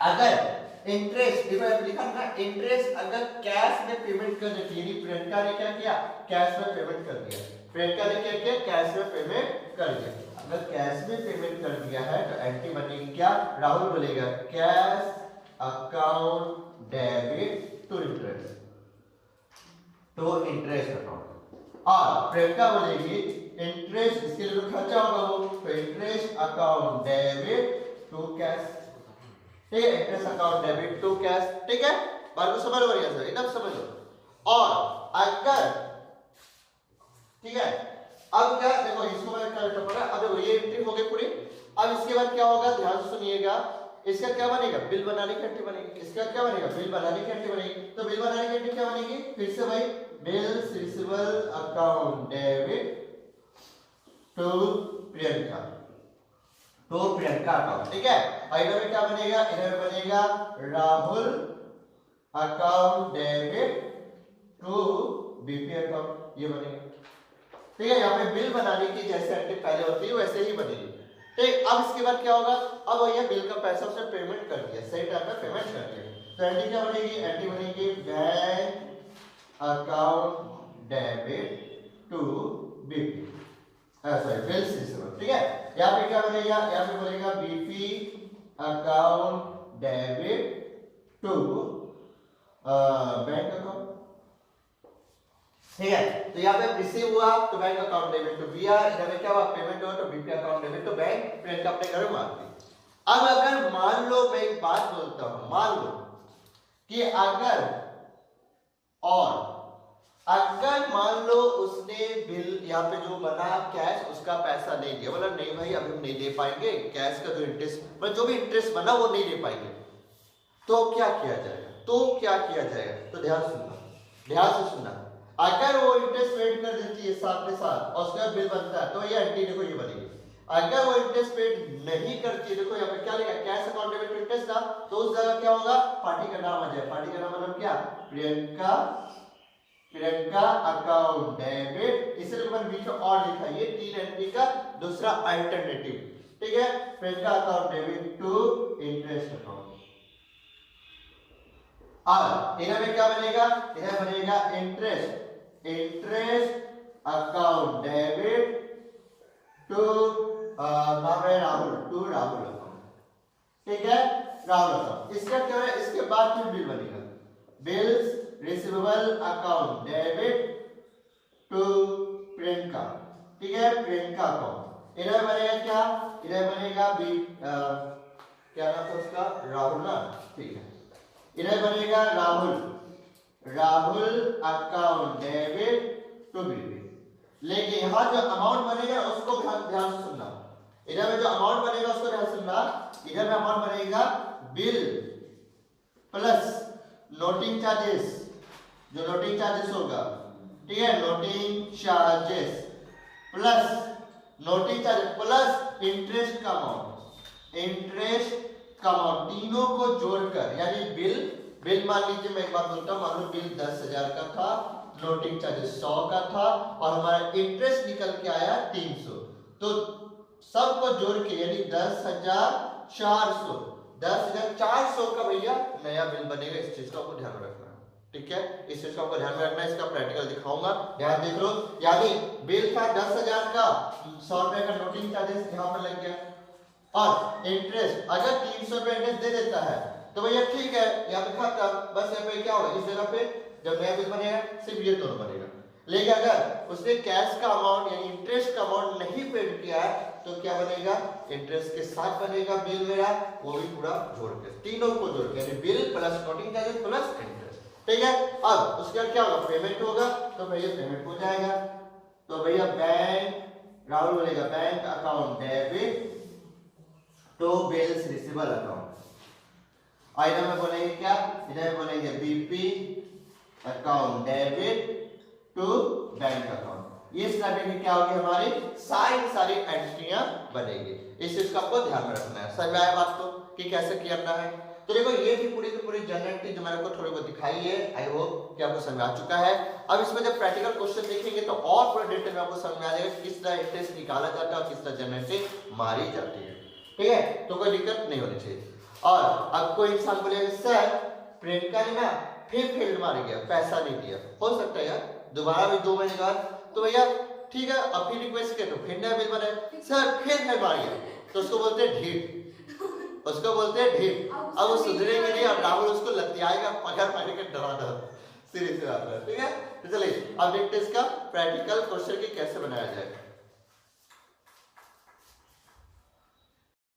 अगर इंटरेस्ट लिखा ना, इंटरेस्ट अगर कैश में पेमेंट कर देती है, प्रियंका ने क्या किया, कैश में पेमेंट कर दिया, प्रियंका ने क्या किया, कैश में पेमेंट कर दिया। अगर कैश में पेमेंट कर दिया है तो एंट्री बनेगी क्या, राहुल बोलेगा cash account debit to interest account. और प्रियंका बोलेगी इंटरेस्ट, इसके लिए तो खर्चा होगा वो, तो interest account debit to cash. ठीक है, interest account debit to cash. ठीक है, बात को समझ लो बढ़िया से, एकदम समझ लो। और अगर ठीक है, अब क्या देखो, इसको मैं क्या लिखना पड़ा, अब देखो ये एंट्री हो गई पूरी। अब इसके बाद क्या होगा, ध्यान से सुनिएगा, इसका क्या बनेगा, बिल बनाने की एंट्री बनेगी। इसका क्या बनेगा, बिल बनाने की एंट्री बनेगी। तो बिल बनाने की एंट्री क्या बनेगी, फिर से भाई, bills receivable account debit to Priyanka, तो प्रियंका अकाउंट। ठीक है, और इधर में क्या बनेगा, इधर में बनेगा Rahul account debit to BP account, ये बनेगा। ठीक है, यहाँ पे बिल बनाने की जैसे एंट्री पहले होती है वैसे ही बनेगी। ठीक, अब इसके बाद क्या होगा, अब भैया बिल का पैसा उसने पेमेंट कर दिया, सही टाइम पे पेमेंट कर दिया, तो एंट्री क्या बनेगी, एंट्री बनेगी bank account debit to BP, sorry bills receivable. ठीक है, यहाँ पे क्या बनेगा, यहाँ पे बनेगा BP account debit to bank account. ठीक है, तो यहाँ पे रिसीव हुआ तो bank account debit to BR, इधर में क्या हुआ, पेमेंट हुआ तो BP account debit to bank, Priyanka अपने घर में मार दी। अब अगर मान लो, मैं एक बात बोलता हूं, मान लो कि अगर मान लो उसने बिल यहाँ पे जो बना कैश, उसका पैसा नहीं दिया, बोला नहीं भाई अभी हम नहीं दे पाएंगे, कैश का जो इंटरेस्ट, मतलब जो भी इंटरेस्ट बना वो नहीं दे पाएंगे, तो क्या किया जाएगा, तो ध्यान से सुनना। अगर वो इंटरेस्ट पेड कर देती है साथ में साथ और उसका बिल बनता है, तो ये एंट्री देखो ये बनेगी। अगर वो इंटरेस्ट पेड नहीं करती है, देखो यहाँ पे क्या लिखा, cash account debit to interest था, तो उस जगह क्या होगा, पार्टी का नाम आ जाए, पार्टी का नाम मतलब क्या, प्रियंका अकाउंट डेबिट, इसे लोगों बीच में और लिखा, ये तीन एंट्री का दूसरा अल्टरनेटिव। ठीक है, Priyanka account debit to interest account. और इधर में क्या बनेगा, इधर बनेगा इंटरेस्ट अकाउंट डेबिट टू नाम है राहुल, टू राहुल अकाउंट। ठीक है, राहुल अकाउंट। इसका क्या है, इसके बाद फिर बिल बनेगा, bills receivable account debit to Priyanka. ठीक है, प्रियंका अकाउंट। इधर बनेगा क्या, इधर बनेगा क्या नाम था उसका, राहुल ना, ठीक है, इधर बनेगा Rahul account debit to BP. लेकिन यहाँ जो अमाउंट बनेगा उसको ध्यान से सुनना, इधर में जो अमाउंट बनेगा उसको ध्यान से सुनना। इधर में अमाउंट बनेगा बिल प्लस नोटिंग चार्जेस, जो नोटिंग चार्जेस होगा, ठीक है, नोटिंग चार्जेस प्लस इंटरेस्ट का अमाउंट, तीनों को जोड़कर, यानी बिल मान लीजिए, मैं एक बात बोलता हूं, मान लो बिल 10,000 का था, नोटिंग चार्जेस 100 का था, और हमारा इंटरेस्ट निकल के आया 300, तो सबको जोड़ के यानी 10,400 का भैया नया बिल बनेगा। इस चीज का आपको ध्यान रखना है, ठीक है, इस चीज का आपको ध्यान रखना है, इसका प्रैक्टिकल दिखाऊंगा, ध्यान देख लो। यानी बिल था 10,000 का, 100 रुपए का नोटिंग चार्जेस यहाँ पर लग गया, और इंटरेस्ट अगर 300 रुपए इंटरेस्ट दे देता है तो भैया ठीक है, यहाँ पे खत्म, बस यहाँ पे क्या होगा, इस जगह पे जब नया बिल बनेगा सिर्फ ये दोनों बनेगा। लेकिन अगर उसने कैश का अमाउंट यानी इंटरेस्ट का अमाउंट नहीं पेड किया है तो क्या बनेगा, इंटरेस्ट के साथ बनेगा बिल मेरा, वो भी पूरा जोड़ के, तीनों को जोड़ के, यानी bill plus noting charges plus interest. ठीक है, अब उसके बाद क्या होगा, पेमेंट होगा, तो भैया पेमेंट हो जाएगा, तो भैया बैंक, राहुल बोलेगा bank account debit to bills receivable account. इधर में बोलेंगे क्या, इधर में बोलेंगे BP account debit to bank account. ये स्ट्रैटेजी क्या होगी, हमारी सारी एंट्रियां बनेगी। इस चीज का आपको ध्यान रखना है। समझ में आया बात को कि कैसे करना है। तो देखो ये थी पूरी की पूरी जनरल एंट्री जो मैंने आपको थोड़ी बहुत दिखाई है। आई होप कि आपको समझ आ चुका है। अब इसमें जब प्रैक्टिकल क्वेश्चन देखेंगे तो और पूरा डिटेल में आपको समझ में आ जाएगा किस तरह इंटरेस्ट निकाला जाता है और किस तरह जनरल एंट्री मारी जाती है। ठीक है, तो कोई दिक्कत नहीं होनी चाहिए। और अब कोई इंसान बोलेगा सर प्रियंका ने ना फिर फील्ड मार गया, पैसा नहीं दिया, हो सकता है यार दोबारा भी 2 महीने बाद, तो भैया ठीक है, अब फिर रिक्वेस्ट किया तो फिर नया बिल बनाए, सर फिर मार गया, तो उसको बोलते हैं ढीठ, उसको बोलते हैं ढीम। अब वो सुधरेंगे नहीं और राहुल उसको लतियाएगा, पकड़ पकड़ के डरा सीरीज से आता है। ठीक है, तो चलिए अब देखते हैं इसका प्रैक्टिकल क्वेश्चन की कैसे बनाया जाएगा।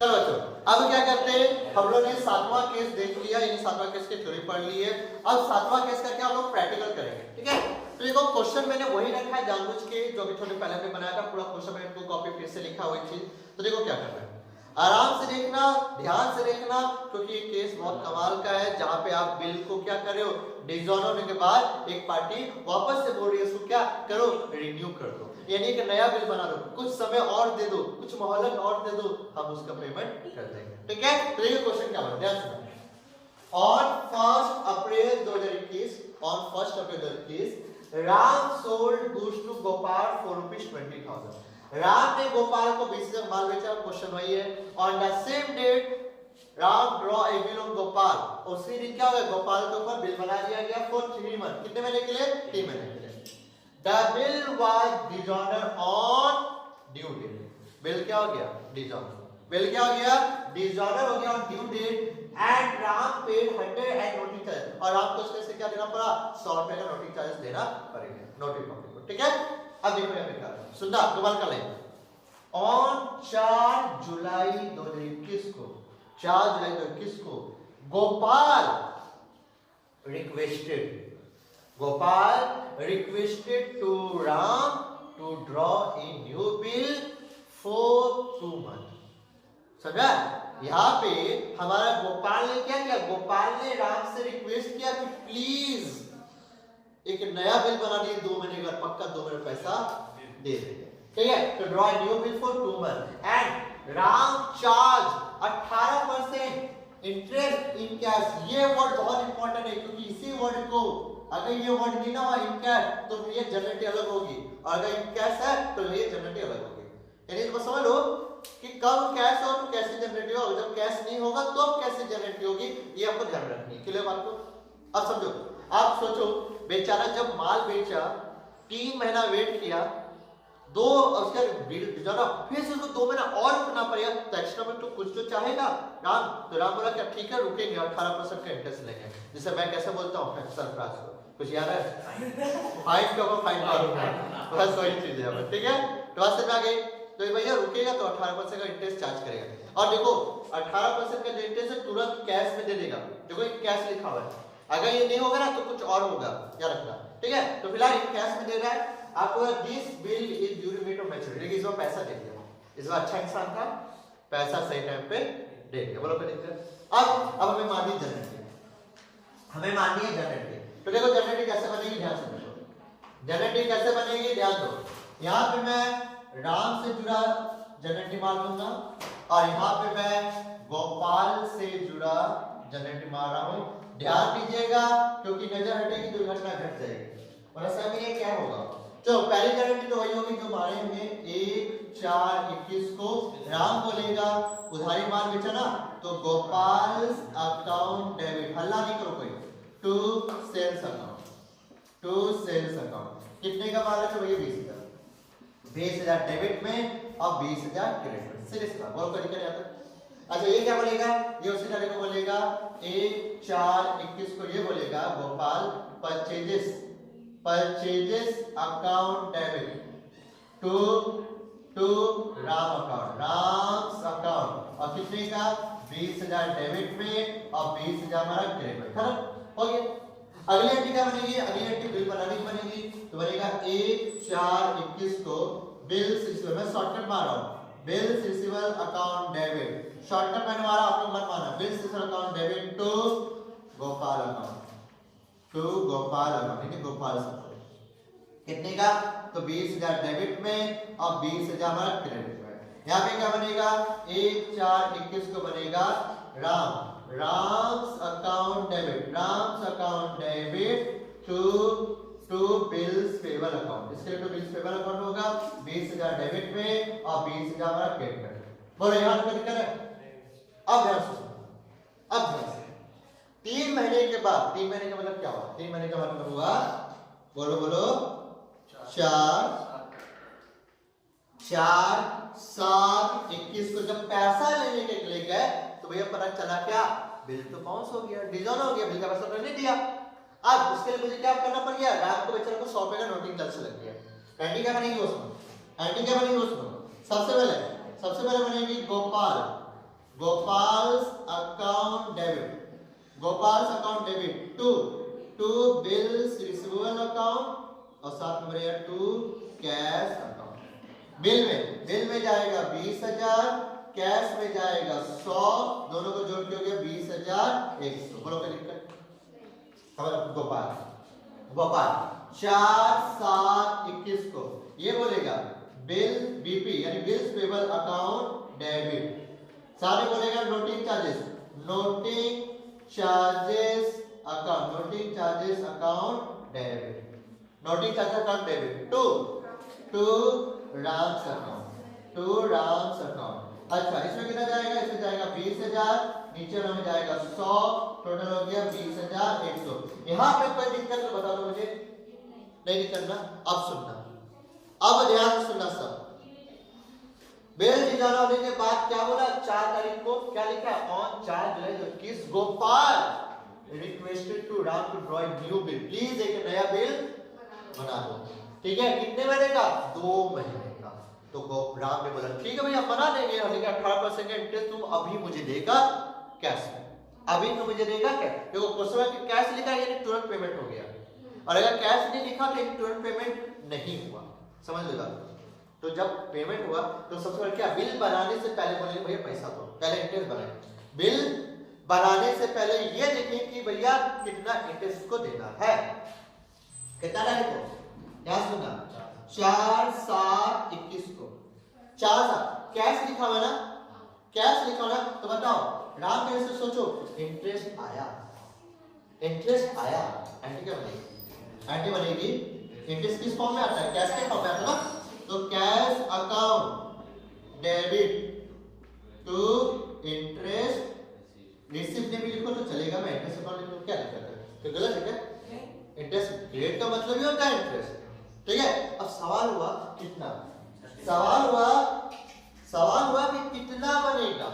चलो बच्चों, अब क्या करते हैं, हम लोग ने 7वां केस देख लिया, यानी 7वां केस की थ्योरी पढ़ ली है। अब 7वां केस का क्या हम लोग प्रैक्टिकल करेंगे। ठीक है, तो देखो क्वेश्चन मैंने वही रखा है जानबूझ के, जो कि थोड़े पहले भी बनाया था। पूरा क्वेश्चन मैंने इनको कॉपी पेस्ट से लिखा हुआ चीज। तो देखो क्या करना है, आराम से देखना, ध्यान से देखना, क्योंकि ये केस बहुत कमाल का है, जहां पे आप बिल को क्या कर रहे हो, डिसऑनर होने के बाद एक पार्टी वापस से बोल रही है उसको क्या करो, रिन्यू कर दो, यानी कि नया बिल बना दो, कुछ समय और दे दो, कुछ मोहलत और दे दो, हम उसका पेमेंट कर देंगे। ठीक है, तो ये क्वेश्चन क्या बनता है, on 1st April 2021, on 1st April 2021 Ram sold goods to Gopal for ₹20,000। Ram ने गोपाल को 20,000 माल बेचा। क्वेश्चन वही है, on the same date Ram draw a bill on Gopal, उसी दिन क्या होगा, गोपाल के ऊपर बिल बना दिया गया फॉर 3 मंथ, कितने महीने के लिए, 3 महीने के लिए। The bill was dishonour on due date, bill क्या हो गया, डिसऑनर, बिल क्या हो गया, डिसऑनर हो गया on due date, and Ram paid 100 and notice charge, और आपको उसमें से क्या देना पड़ा, 100 रुपए का नोटिस चार्ज देना पड़ेगा नोटिस कॉपी को। ठीक है, अब देखो यहाँ पे क्या सुनना, दोबारा कर लें। ऑन 4 जुलाई 2021 को, 4 जुलाई 2021 को Gopal requested to Ram to draw a new bill for 2 month. समझा, यहाँ पे हमारा गोपाल ने क्या किया, गोपाल ने राम से रिक्वेस्ट किया कि प्लीज एक नया बिल बना दिए 2 महीने का, पक्का 2 महीने पैसा दे देंगे। ठीक है, तो draw a new bill for 2 month and Ram charge 18% interest in cash. ये वर्ड बहुत इंपॉर्टेंट है, क्योंकि इसी वर्ड को अगर ये वर्ड नहीं ना हुआ इन कैश तो ये जनरेटिव अलग होगी, और अगर इन कैश है तो ये जनरेटिव अलग होगी। यानी तुम समझ लो कि कब कैश हो तो कैसे जनरेटिव होगा, जब कैश नहीं होगा तो कैसे जनरेटिव होगी, ये आपको ध्यान रखनी है। क्लियर बात को, अब समझो, आप सोचो बेचारा जब माल बेचा, 3 महीना वेट किया, दो उसका बिल जरा फिर से उसको 2 महीना और रुकना पड़ेगा, तो एक्स्ट्रा में तो कुछ तो चाहेगा राम। तो राम बोला क्या ठीक है रुकेंगे, 18% का इंटरेस्ट लेंगे, जिसे मैं कैसे बोलता हूँ सरफराज को, कुछ याद है, फाइन करो फाइन करूंगा, बस वही चीज है। ठीक है, तो बात समझ आ गई, तो भैया रुकेगा तो 18% का इंटरेस्ट चार्ज करेगा। और देखो 18% का इंटरेस्ट है तुरंत कैश में दे देगा, देखो ये कैश लिखा हुआ है, अगर ये नहीं होगा ना तो कुछ और होगा, याद रखना। ठीक है, तो फिलहाल ये कैश में दे रहा है आपको, this bill is due date of maturity, लेकिन इस बार पैसा दे दिया, इस बार अच्छा इंसान था, पैसा सही टाइम पे दे दिया। बोलो फिर अब हमें माननी जनरेटिव, हमें माननी है जनरेटिव। तो देखो जनरेटिव कैसे बनेगी, ध्यान से देखो जनरेटिव कैसे बनेगी, ध्यान दो। यहाँ पे मैं राम से जुड़ा जनरेटिव मान लूंगा, और यहाँ पे मैं गोपाल से जुड़ा जनरेटिव मान रहा हूँ। ध्यान दीजिएगा, क्योंकि नजर हटेगी दुर्घटना घट जाएगी, और ऐसा में ये क्या होगा, चलो पहली जनरेटिव तो वही होगी जो मारे हमने 1/4/21 को राम को लेगा, उधारी माल बेचा ना, तो गोपाल अकाउंट डेबिट, हल्ला नहीं करो कोई, टू सेल्स अकाउंट, कितने का माल है, तो भैया 20,000 डेबिट में और 20,000 क्रेडिट में, सीरियस बात बोलो, करिए यहाँ पे। अच्छा ये क्या बोलेगा, ये उसी तरह को बोलेगा 1/4/21 को ये बोलेगा Gopal purchases account debit to Ram account, और कितने का 20,000 डेबिट में और 20,000 हमारा क्रेडिट में, खत्म हो गया। अगली एंट्री क्या बनेगी, अगली एंट्री बिल बनानी बनेगी, तो बनेगा 1/4/21 को बिल्स रिसीवेबल, मैं शॉर्टकट मार रहा हूं, bills receivable account debit, shortcut मैंने मारा, आप लोग मत मारना, bills receivable account debit to Gopal account, यानी गोपाल से कितने का, तो 20,000 डेबिट में और 20,000 हमारा क्रेडिट में। यहाँ पे क्या बनेगा, 1/4/21 को बनेगा Ram's account debit to bills payable account, इसके लिए तो बिल्स पेबल अकाउंट होगा, 20,000 डेबिट में और 20,000 हमारा क्रेडिट में। बोलो यहाँ पे दिक्कत है, अब ध्यान से 3 महीने के बाद, 3 महीने का मतलब क्या हुआ, 3 महीने का मतलब हुआ, बोलो 4/7/21 को जब पैसा लेने के लिए गए तो भैया पता चला क्या, बिल तो बाउंस हो गया, डिजॉन हो गया, बिल का पैसा तो नहीं दिया। अब उसके लिए मुझे क्या करना पड़ गया, राम को बेचारे को 100 रुपए का नोटिंग कल से लग गया। एंटी क्या बनेगी उसमें, एंटी क्या बनेगी उसमें, सबसे पहले बनेगी Gopal's account debit, Gopal's account debit to bills receivable account और साथ में बनेगा टू कैश अकाउंट। बिल में जाएगा 20,000, कैश में जाएगा 100, दोनों को जोड़ के हो गया 20,100। बोलो क्या दिक्कत, गोपाल 4/7/21 को ये बोलेगा बिल बीपी यानी बिल्स पेबल अकाउंट डेबिट, सारे बोलेगा noting charges account debit to Ram's account. अच्छा इसमें कितना जाएगा, इसमें जाएगा 20,000, नीचे में जाएगा 100, टोटल हो गया 20,100। यहाँ पे कोई दिक्कत तो बता दो मुझे, नहीं दिक्कत ना। अब सुनना, अब ध्यान से सुनना सब। बिल डिजाइन होने के बाद क्या बोला, 4 तारीख को क्या लिखा, on 4 July 2021 Gopal requested to Ram to draw new bill, please एक नया बिल बना दो। ठीक है, कितने महीने का, 2 महीने का। तो राम ने बोला ठीक है भैया बना देंगे, लेकिन 18% का इंटरेस्ट तुम अभी मुझे देगा कैश में, अभी तो मुझे देगा क्या, देखो क्वेश्चन में कैश लिखा है यानी तुरंत पेमेंट हो गया, और अगर कैश नहीं लिखा तो तुरंत पेमेंट नहीं हुआ, समझ लो। तो जब पेमेंट हुआ तो सबसे पहले क्या, बिल बनाने से पहले बोले भैया पैसा दो, पहले इंटरेस्ट बनाए। बिल बनाने से पहले ये देखिए कि भैया कितना इंटरेस्ट को देना है, कितना देखो, क्या सुना, 4/7/21 को 4/7 कैश लिखा हुआ ना, कैश लिखा हुआ ना, तो बताओ राम कैसे से सोचो, इंटरेस्ट आया, एंटी क्या बनेगी, एंटी बनेगी, इंटरेस्ट किस फॉर्म में आता है, कैश के फॉर्म में आता है ना। तो cash account debit to interest receive भी लिखो तो चलेगा, मैं इंटरेस्ट अकाउंट लिखूं क्या दिक्कत है, तो गलत है क्या, इंटरेस्ट क्रेडिट का मतलब ही होता है इंटरेस्ट। ठीक है, अब सवाल हुआ कितना, सवाल हुआ कि कितना बनेगा,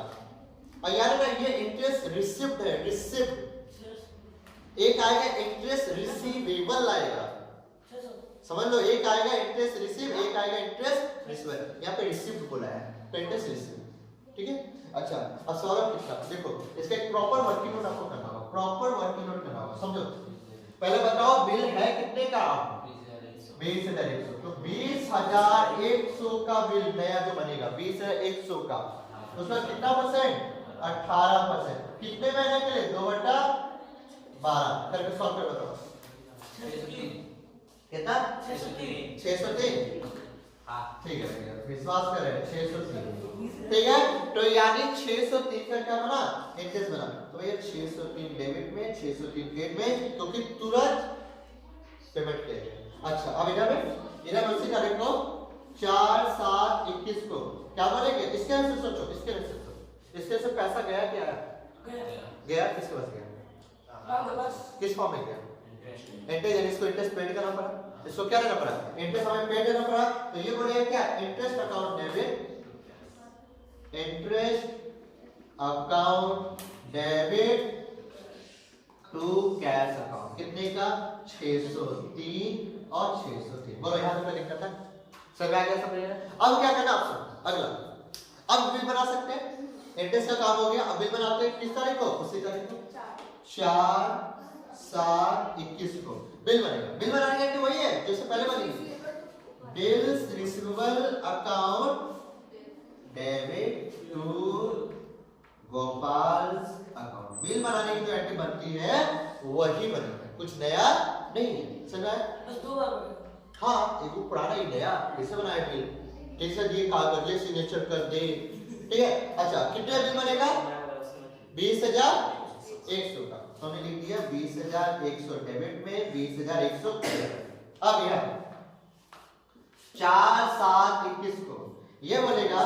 और याद रखना ये इंटरेस्ट रिसिप्ट है, रिसिप्ट एक आएगा, इंटरेस्ट रिसीवेबल आएगा, समझ लो, एक आएगा इंटरेस्ट रिसीव, एक आएगा इंटरेस्ट रिसीवेबल, यहाँ पे रिसिप्ट बोला है तो इंटरेस्ट रिसीव। ठीक है, अच्छा अब सवाल कितना, देखो इसका एक प्रॉपर वर्किंग नोट आपको करना होगा, प्रॉपर वर्किंग नोट करना होगा, समझो। पहले बताओ बिल है कितने का, 20,100, तो 20,100 का बिल नया जो बनेगा 20,100 का, उसका कितना परसेंट, 18%, कितने महीने के लिए, 2/12 करके सॉल्व कर बताओ, कितना 603। हाँ ठीक है, विश्वास करें 603। ठीक है, तो यानी 603 का क्या बना, इंटरेस्ट बना, तो ये 603 डेबिट में 603 क्रेडिट में, तो कि तुरंत पेमेंट किया। अच्छा अब इधर उसी तारीख को 4/7/21 को क्या बोलेंगे, इसके से सोचो, इसके से पैसा गया क्या, गया किसके पास गया, किस फॉर्म में गया, इंटरेस्ट, इसको इंटरेस्ट पेड करना पड़ा, इसको क्या देना पड़ा, इंटरेस्ट हमें पेड देना पड़ा, तो ये बोलेगा क्या, interest account debit to cash account, कितने का, 603 और 603। बोलो यहाँ पे दिक्कत है, सब आ गया, सब। अब क्या करना आपसे, अगला अब बिल बना सकते हैं, इंटरेस्ट का काम हो गया, अब बिल बनाते हैं किस तारीख को, उसी तारीख को 4/7/21 को बिल बनेगा। बिल बनाने के वही है जैसे पहले बनी, bills receivable account debit to Gopal's account, bill बनाने की जो एंट्री बनती है वही बनेगा, कुछ नया नहीं है, समझ आया, बस 2 बार बनेगा। हाँ एक वो पुराना ही नया कैसे बनाया बिल, कैसे दिए कागज, ये सिग्नेचर कर दे, ठीक है। अच्छा कितने बिल बनेगा, 20,100 का, तो हमने लिख दिया 20,100 डेबिट में 20,100 क्रेडिट। अब यह 4/7/21 को ये बोलेगा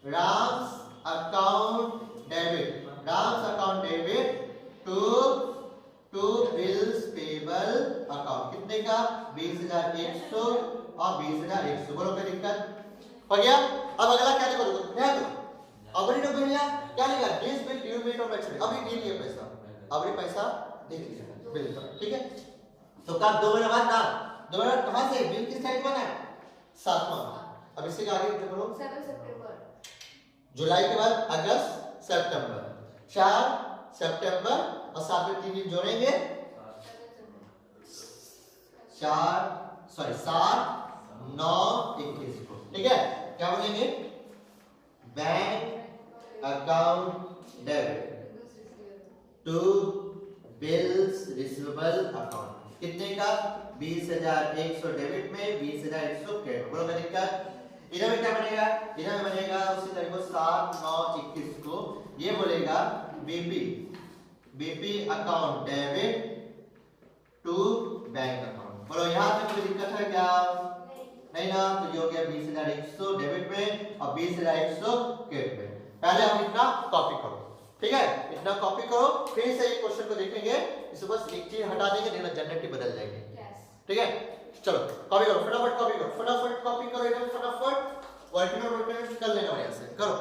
Ram's account debit to bills payable account, कितने का, 20,100 और 20,100। बोलो कोई दिक्कत हो गया। अब अगला क्या देखो, अबरी ने भैया क्या लिखा, दिस बिल ड्यू मेट और मैच्योरिटी, अभी दे दिया पैसा, अबरी पैसा दे दिया बिल का, ठीक है। तो कब 2 महीने बाद ना, 2 महीने कहां से बिल किस तारीख में है, 7वां। अब इससे आगे लिख करो 7 सितंबर, जुलाई के बाद अगस्त सितंबर, 4 सितंबर और साथ में 3 दिन जोड़ेंगे 7 9 21 को, ठीक है। क्या बोलेंगे, bank account debit to bills receivable account, कितने का, 20,100 डेबिट में 20,100 क्रेडिट, बोलो मैं दिक्कत। इधर में क्या बनेगा, इधर में बनेगा उसी तरह को 7 9 21 को ये बोलेगा BP account debit to bank account, बोलो यहाँ पे कोई दिक्कत है क्या, नहीं ना। तो ये हो गया 20,100 डेबिट में और 20,100 क्रेडिट में। पहले हम इतना कॉपी करो, ठीक है, इतना कॉपी करो, फिर से ये क्वेश्चन को देखेंगे, इसमें बस एक चीज हटा देंगे, देखना जनरेटिव बदल जाएंगे, ठीक है। चलो कॉपी करो, फटाफट कॉपी करो, फटाफट कॉपी करो, एकदम फटाफट वर्किंग कर लेना यहाँ से, करो।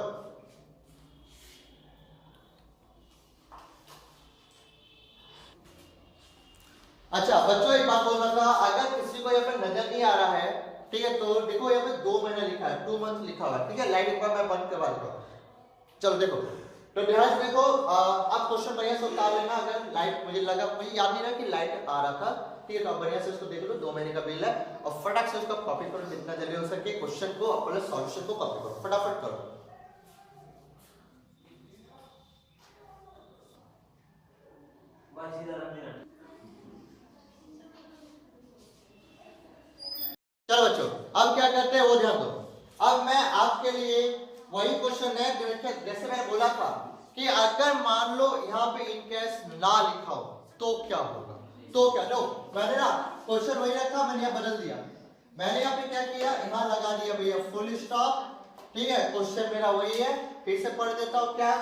अच्छा बच्चों एक बात बोल रहा था, अगर किसी को यहाँ पे नजर नहीं आ रहा है, ठीक है, तो देखो यहाँ पे 2 महीना लिखा है, 2 मंथ लिखा हुआ है, ठीक है। लाइट एक बार मैं बंद करवा देता हूँ, चलो देखो, तो ध्यान से देखो, आप क्वेश्चन बढ़िया से उतार लेना। अगर लाइट, मुझे लगा, मुझे याद नहीं रहा कि लाइट आ रहा था, ठीक है, तो आप बढ़िया से उसको देख लो, 2 महीने का बिल है, और फटाक से उसका कॉपी करो, जितना जल्दी हो सके क्वेश्चन को अपने सॉल्यूशन को कॉपी करो, फटाफट करो। चलो बच्चों अब क्या करते हैं वो ध्यान दो। अब मैं आपके लिए वही क्वेश्चन है जैसे मैंने बोला था कि अगर मान लो यहाँ पे इन कैश ना लिखा हो तो क्या होगा, तो क्या, लो मैंने ना क्वेश्चन वही रखा, मैंने यहाँ बदल दिया, मैंने यहाँ पे क्या किया, यहाँ लगा दिया भैया फुल स्टॉप, ठीक है। क्वेश्चन मेरा वही है, फिर से पढ़ देता हूँ क्या,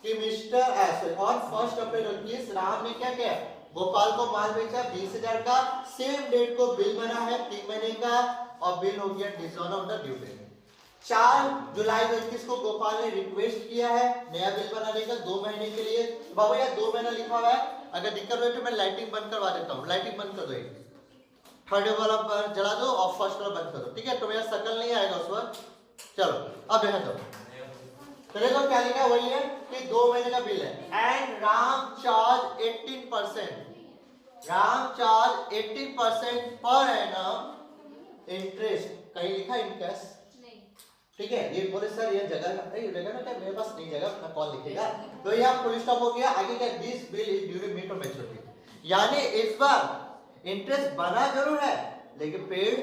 कि मिस्टर एस ऑन 1 अप्रैल 2019 राम ने क्या किया, गोपाल को माल बेचा 20,000 का, सेम डेट को बिल बना है 3 महीने का और बिल हो गया dishonour of the due date. 4 जुलाई 2021 को गोपाल ने रिक्वेस्ट किया है नया बिल बनाने का 2 महीने के लिए। बाबा यार 2 महीना लिखा हुआ है, अगर दिक्कत हो तो मैं लाइटिंग बंद करवा देता हूँ, लाइटिंग बंद कर दो, एक थर्ड वाला जला दो और फर्स्ट वाला बंद कर दो, ठीक है, तो मेरा शकल नहीं आएगा उस वक्त। चलो अब रहने दो, तो देखो क्या लिखा है, वही है कि 2 महीने का बिल है and Ram charge 18%, Ram charge 18% per annum interest, कहीं लिखा इन कैश नहीं, ठीक है। ये बोले सर ये जगह जगह ना क्या मेरे पास नहीं जगह, अपना कौन लिखेगा, तो ये आप फुल स्टॉप हो गया, आगे क्या, this bill is during meet और मैच्योरिटी, यानी इस बार इंटरेस्ट बना जरूर है लेकिन पेड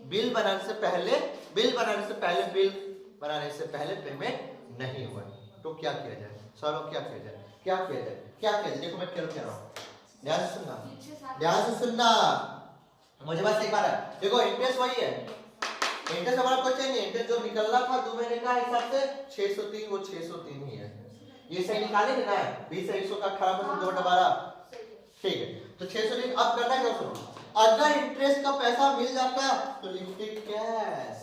बिल बनाने से पहले, बिल बनाने से पहले, बिल बनाने से पहले पेमेंट नहीं हुआ, तो क्या किया जाए सर, क्या किया जाए, क्या किया जाए, क्या किया जाए, देखो मैं क्या कह रहा हूँ, ध्यान से सुनना, ध्यान से सुनना, मुझे बस एक बार है, देखो इंटरेस्ट वही है, इंटरेस्ट हमारा कुछ नहीं, इंटरेस्ट जो निकल रहा था 2 महीने का हिसाब से 603, वो 603 ही है, ये सही निकालेंगे ना, 20,100 का 18% 2/12, ठीक है, तो 603। अब करना क्या, सुनो, अगर इंटरेस्ट का पैसा मिल जाता तो लिखते कैश,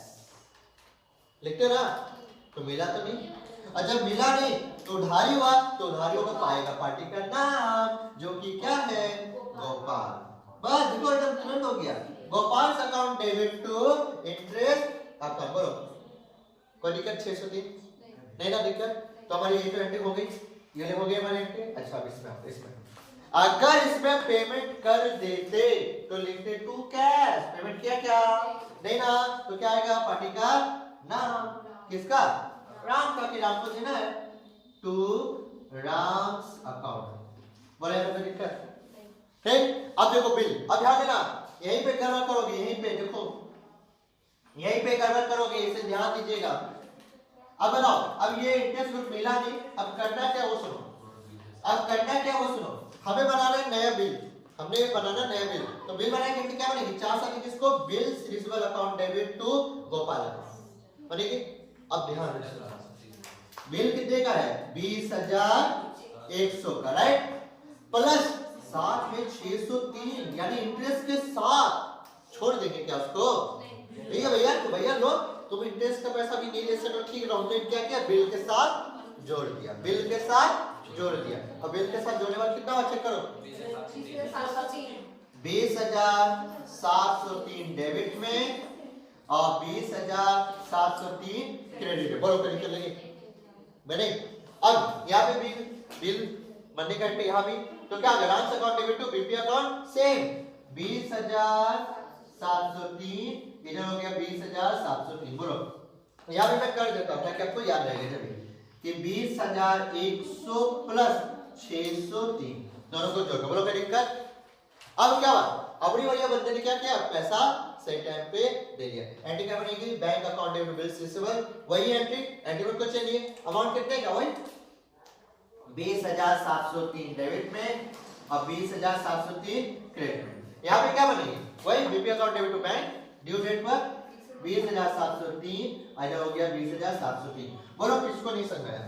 लिखते ना, तो मिला तो नहीं, और जब मिला नहीं तो उधारी हुआ, तो उधारियों को पाएगा पार्टी का नाम जो कि क्या है, गोपाल, बस देखो एकदम तुरंत हो गया, Gopal account debit to interest account, बोलो कोई दिक्कत, 603 नहीं ना दिक्कत, तो हमारी ये तो एंट्री हो गई, ये हो गई हमारी एंट्री। अच्छा इसमें अगर इसमें पेमेंट कर देते तो लिखते टू कैश, पेमेंट किया क्या नहीं ना, तो क्या आएगा, पार्टी का नाम, किसका, राम का, कि राम को देना है, टू राम्स अकाउंट, बोले कोई दिक्कत, ठीक। अब देखो बिल, अब ध्यान देना, यहीं पे गड़बड़ करोगे, यहीं पे देखो, यहीं पे गड़बड़ करोगे, इसे ध्यान दीजिएगा। अब बताओ, अब ये इंटरेस्ट कुछ मिला नहीं, अब करना क्या वो सुनो, अब करना क्या वो सुनो, हमें बनाना है नया बिल, हमने बनाना नया बिल, तो बिल बनाएंगे तो क्या बनेगी, 4 किसको, bills receivable account debit to Gopal बनेगी। अब ध्यान रखना, बिल कितने का है, 20,100 का, राइट, प्लस साथ में 603, यानी इंटरेस्ट के साथ छोड़ देंगे क्या उसको, भैया भैया तो भैया लो, तुम इंटरेस्ट का पैसा भी नहीं ले सकते, ठीक है, क्या क्या बिल के साथ जोड़ दिया, बिल के साथ जोड़ दिया। अब बिल के साथ जोड़ने वाला कितना हुआ चेक करो, 20,703 डेबिट में और 20,703 क्रेडिट में। बोलो क्रेडिट लगे बने। अब यहाँ पे बिल मनी कार्ड पे यहाँ भी, तो क्या grants account debit to BP account same 20,703, इधर हो गया 20,703। बोलो यहाँ पे मैं कर देता हूँ ताकि आपको याद रहेगा जब कि 20,100 प्लस 603 दोनों को जोड़ो। बोलो क्या दिक्कत। अब क्या बात, अपनी भैया बंदे ने क्या किया, पैसा सही टाइम पे दे दिया। एंट्री क्या बनेगी, bank account debit bills receivable, वही एंट्री एंट्री को चाहिए। अमाउंट कितने का, वही 20,703 डेबिट में और 20,703 क्रेडिट में। यहाँ पे क्या बनेगी, वही BP account debit to bank due date पर 20,703 आइडिया हो गया 20,703। बोलो किसको नहीं समझ आया,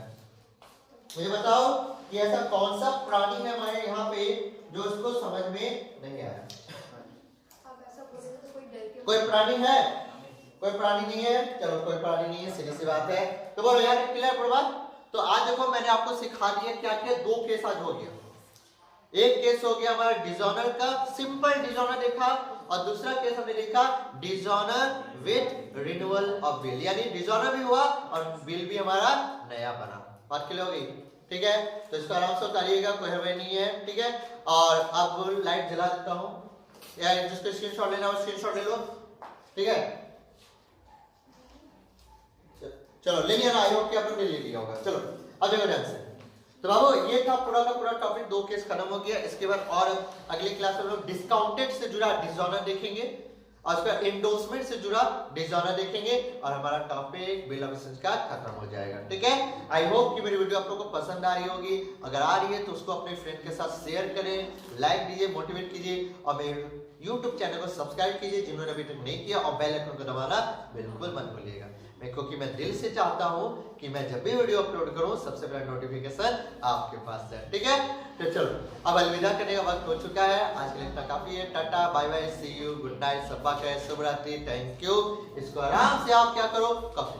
मुझे बताओ कि ऐसा कौन सा प्राणी है हमारे यहाँ पे जो उसको समझ में नहीं आया। कोई प्राणी है, कोई प्राणी नहीं है, चलो कोई प्राणी नहीं है, सीधी सी बात है। तो बोलो यार क्लियर प्रभात। तो आज देखो मैंने आपको सिखा दिया क्या क्या, दो केस आज हो गया। एक केस हो गया हमारा डिसऑनर का, सिंपल डिसऑनर देखा, और दूसरा केस हमने देखा dishonour with renewal of bill, यानी डिसऑनर भी हुआ और बिल भी हमारा नया बना। बात क्लियर हो गई, ठीक है। तो इसको आराम से उतारिएगा, कोई हमें नहीं है, ठीक है। और अब लाइट जला देता हूँ, या जिसको स्क्रीनशॉट लेना हो स्क्रीनशॉट ले लो, ठीक है। चलो ले लिया ना, आई होप कि आपने ले लिया होगा। चलो अब देखो ध्यान से। तो बाबू ये था पूरा का पूरा टॉपिक, दो केस खत्म हो गया। इसके बाद और अगली क्लास में हम लोग डिस्काउंटेड से जुड़ा डिसऑनर देखेंगे और उसका एंडोर्समेंट से जुड़ा डिसऑनर देखेंगे और हमारा टॉपिक बिल ऑफ एक्सचेंज का खत्म हो जाएगा, ठीक है। आई होप कि मेरी वीडियो आप लोगों को पसंद आ रही होगी। अगर आ रही है तो उसको अपने फ्रेंड के साथ शेयर करें, लाइक दीजिए, मोटिवेट कीजिए और मेरे YouTube चैनल को सब्सक्राइब कीजिए जिन्होंने अभी तक नहीं किया, और बेल आइकन को दबाना बिल्कुल मत भूलिएगा। क्योंकि मैं दिल से चाहता हूं कि मैं जब भी वीडियो अपलोड करूं सबसे पहले नोटिफिकेशन आपके पास जाए, ठीक है। तो चलो अब अलविदा करने का वक्त हो चुका है, आज के लिए इतना काफी है। Tata bye bye, see you, good night, Saba का शुभ रात्रि, थैंक यू। इसको आराम से आप क्या करो, कॉफी